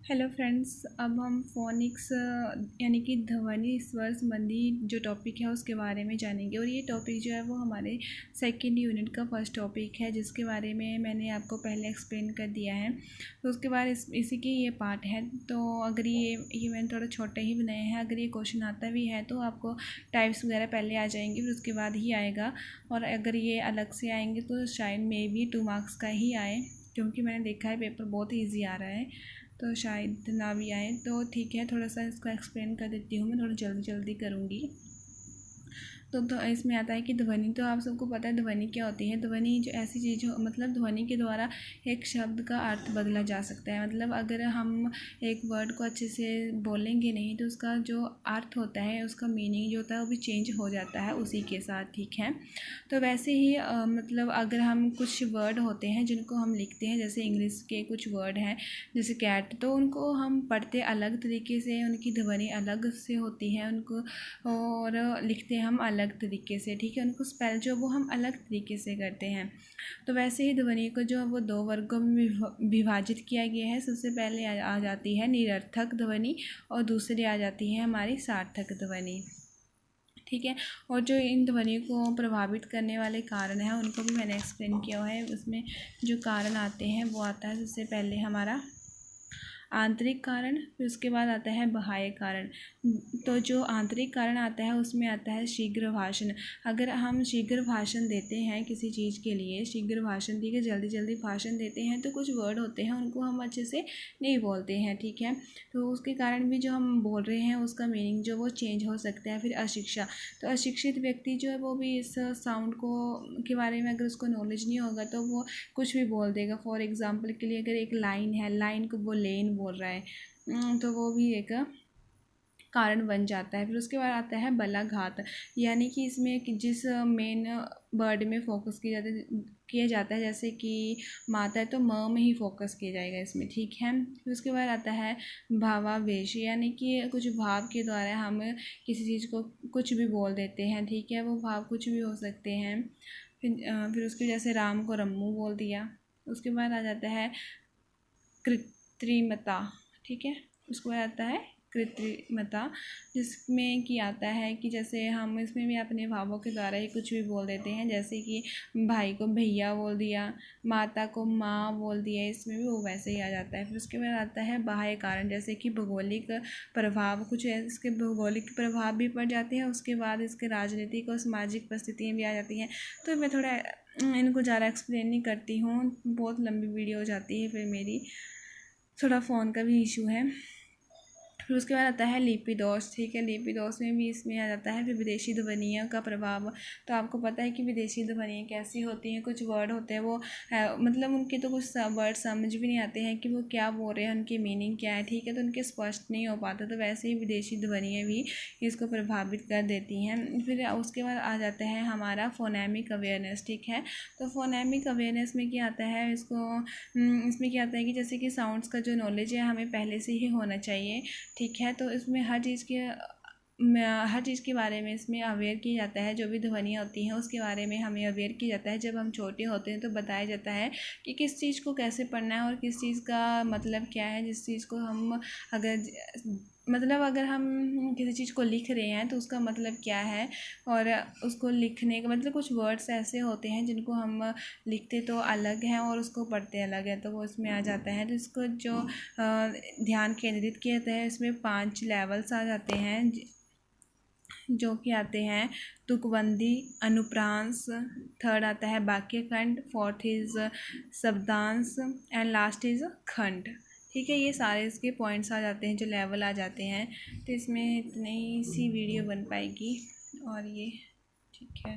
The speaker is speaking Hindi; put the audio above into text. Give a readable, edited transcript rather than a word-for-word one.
हेलो फ्रेंड्स, अब हम फोनिक्स यानी कि ध्वनि स्वर संबंधी जो टॉपिक है उसके बारे में जानेंगे। और ये टॉपिक जो है वो हमारे सेकंड यूनिट का फर्स्ट टॉपिक है, जिसके बारे में मैंने आपको पहले एक्सप्लेन कर दिया है। तो उसके बाद इसी की ये पार्ट है। तो अगर ये मैंने थोड़ा छोटे ही बनाए हैं। अगर ये क्वेश्चन आता भी है तो आपको टाइप्स वगैरह पहले आ जाएंगे, फिर उसके बाद ही आएगा। और अगर ये अलग से आएंगे तो शायद मे बी 2 मार्क्स का ही आए, क्योंकि मैंने देखा है पेपर बहुत ईजी आ रहा है, तो शायद ना भी आए। तो ठीक है, थोड़ा सा इसको एक्सप्लेन कर देती हूँ मैं, थोड़ा जल्दी जल्दी करूँगी। तो इसमें आता है कि ध्वनि। तो आप सबको पता है ध्वनि क्या होती है। ध्वनि जो ऐसी चीज़ हो, मतलब ध्वनि के द्वारा एक शब्द का अर्थ बदला जा सकता है। मतलब अगर हम एक वर्ड को अच्छे से बोलेंगे नहीं तो उसका जो अर्थ होता है, उसका मीनिंग जो होता है वो भी चेंज हो जाता है उसी के साथ। ठीक है, तो वैसे ही मतलब अगर हम कुछ वर्ड होते हैं जिनको हम लिखते हैं, जैसे इंग्लिश के कुछ वर्ड हैं जैसे कैट, तो उनको हम पढ़ते अलग तरीके से, उनकी ध्वनि अलग से होती है उनको, और लिखते हम अलग तरीके से। ठीक है, उनको स्पेल जो वो हम अलग तरीके से करते हैं। तो वैसे ही ध्वनि को जो वो 2 वर्गों में विभाजित किया गया है। सबसे पहले आ जाती है निरर्थक ध्वनि, और दूसरी आ जाती है हमारी सार्थक ध्वनि। ठीक है, और जो इन ध्वनि को प्रभावित करने वाले कारण हैं उनको भी मैंने एक्सप्लेन किया है। उसमें जो कारण आते हैं वो आता है सबसे पहले हमारा आंतरिक कारण, फिर उसके बाद आता है बाह्य कारण। तो जो आंतरिक कारण आता है उसमें आता है शीघ्र भाषण। अगर हम शीघ्र भाषण देते हैं किसी चीज़ के लिए, शीघ्र भाषण दी के जल्दी जल्दी भाषण देते हैं, तो कुछ वर्ड होते हैं उनको हम अच्छे से नहीं बोलते हैं। ठीक है, तो उसके कारण भी जो हम बोल रहे हैं उसका मीनिंग जो वो चेंज हो सकता है। फिर अशिक्षा, तो अशिक्षित व्यक्ति जो है वो भी इस साउंड को के बारे में अगर उसको नॉलेज नहीं होगा तो वो कुछ भी बोल देगा। फॉर एग्जाम्पल के लिए अगर एक लाइन है, लाइन को वो लेन बोल रहा है, तो वो भी एक कारण बन जाता है। फिर उसके बाद आता है बलाघात, यानी कि इसमें जिस मेन वर्ड में फोकस किया जाता है, जैसे कि माता है तो म में ही फोकस किया जाएगा इसमें। ठीक है, फिर उसके बाद आता है भावावेश, यानी कि कुछ भाव के द्वारा हम किसी चीज़ को कुछ भी बोल देते हैं। ठीक है, वो भाव कुछ भी हो सकते हैं। फिर उसके जैसे राम को रम्मू बोल दिया। उसके बाद आ जाता है कृत्रिमता। ठीक है, उसके बाद आता है कृत्रिमता, जिसमें कि आता है कि जैसे हम इसमें भी अपने भावों के द्वारा ही कुछ भी बोल देते हैं, जैसे कि भाई को भैया बोल दिया, माता को माँ बोल दिया, इसमें भी वो वैसे ही आ जाता है। फिर उसके बाद आता है बाह्य कारण, जैसे कि भौगोलिक प्रभाव, कुछ इसके भौगोलिक प्रभाव भी पड़ जाते हैं। उसके बाद इसके राजनीतिक और सामाजिक परिस्थितियाँ भी आ जाती हैं। तो मैं थोड़ा इनको ज़्यादा एक्सप्लेन नहीं करती हूँ, बहुत लंबी वीडियो हो जाती है फिर मेरी, थोड़ा फ़ोन का भी इशू है। फिर उसके बाद आता है लिपि दोष। ठीक है, लिपि दोष में भी इसमें आ जाता है फिर विदेशी ध्वनियों का प्रभाव। तो आपको पता है कि विदेशी ध्वनियाँ कैसी होती हैं। कुछ वर्ड होते हैं वो मतलब उनके तो कुछ वर्ड समझ भी नहीं आते हैं कि वो क्या बोल रहे हैं, उनकी मीनिंग क्या है। ठीक है, तो उनके स्पष्ट नहीं हो पाता। तो वैसे ही विदेशी ध्वनियाँ भी इसको प्रभावित कर देती हैं। फिर उसके बाद आ जाता है हमारा फोनेमिक अवेयरनेस। ठीक है, तो फोनेमिक अवेयरनेस में क्या आता है, इसमें क्या आता है कि जैसे कि साउंड्स का जो नॉलेज है हमें पहले से ही होना चाहिए। ठीक है, तो इसमें हर चीज़ के बारे में इसमें अवेयर किया जाता है। जो भी ध्वनियाँ होती हैं उसके बारे में हमें अवेयर किया जाता है। जब हम छोटे होते हैं तो बताया जाता है कि किस चीज़ को कैसे पढ़ना है और किस चीज़ का मतलब क्या है। जिस चीज़ को हम अगर हम किसी चीज़ को लिख रहे हैं तो उसका मतलब क्या है, और उसको लिखने का मतलब कुछ वर्ड्स ऐसे होते हैं जिनको हम लिखते तो अलग हैं और उसको पढ़ते अलग है, तो वो इसमें आ जाता है। तो इसको जो ध्यान केंद्रित किया जाता है इसमें 5 लेवल्स आ जाते हैं, जो कि आते हैं तुकबंदी, अनुप्रांस, थर्ड आता है वाक्यखंड, फोर्थ इज शब्दांश, एंड लास्ट इज खंड। ठीक है, ये सारे इसके पॉइंट्स आ जाते हैं, जो लेवल आ जाते हैं। तो इसमें इतनी सी वीडियो बन पाएगी, और ये ठीक है।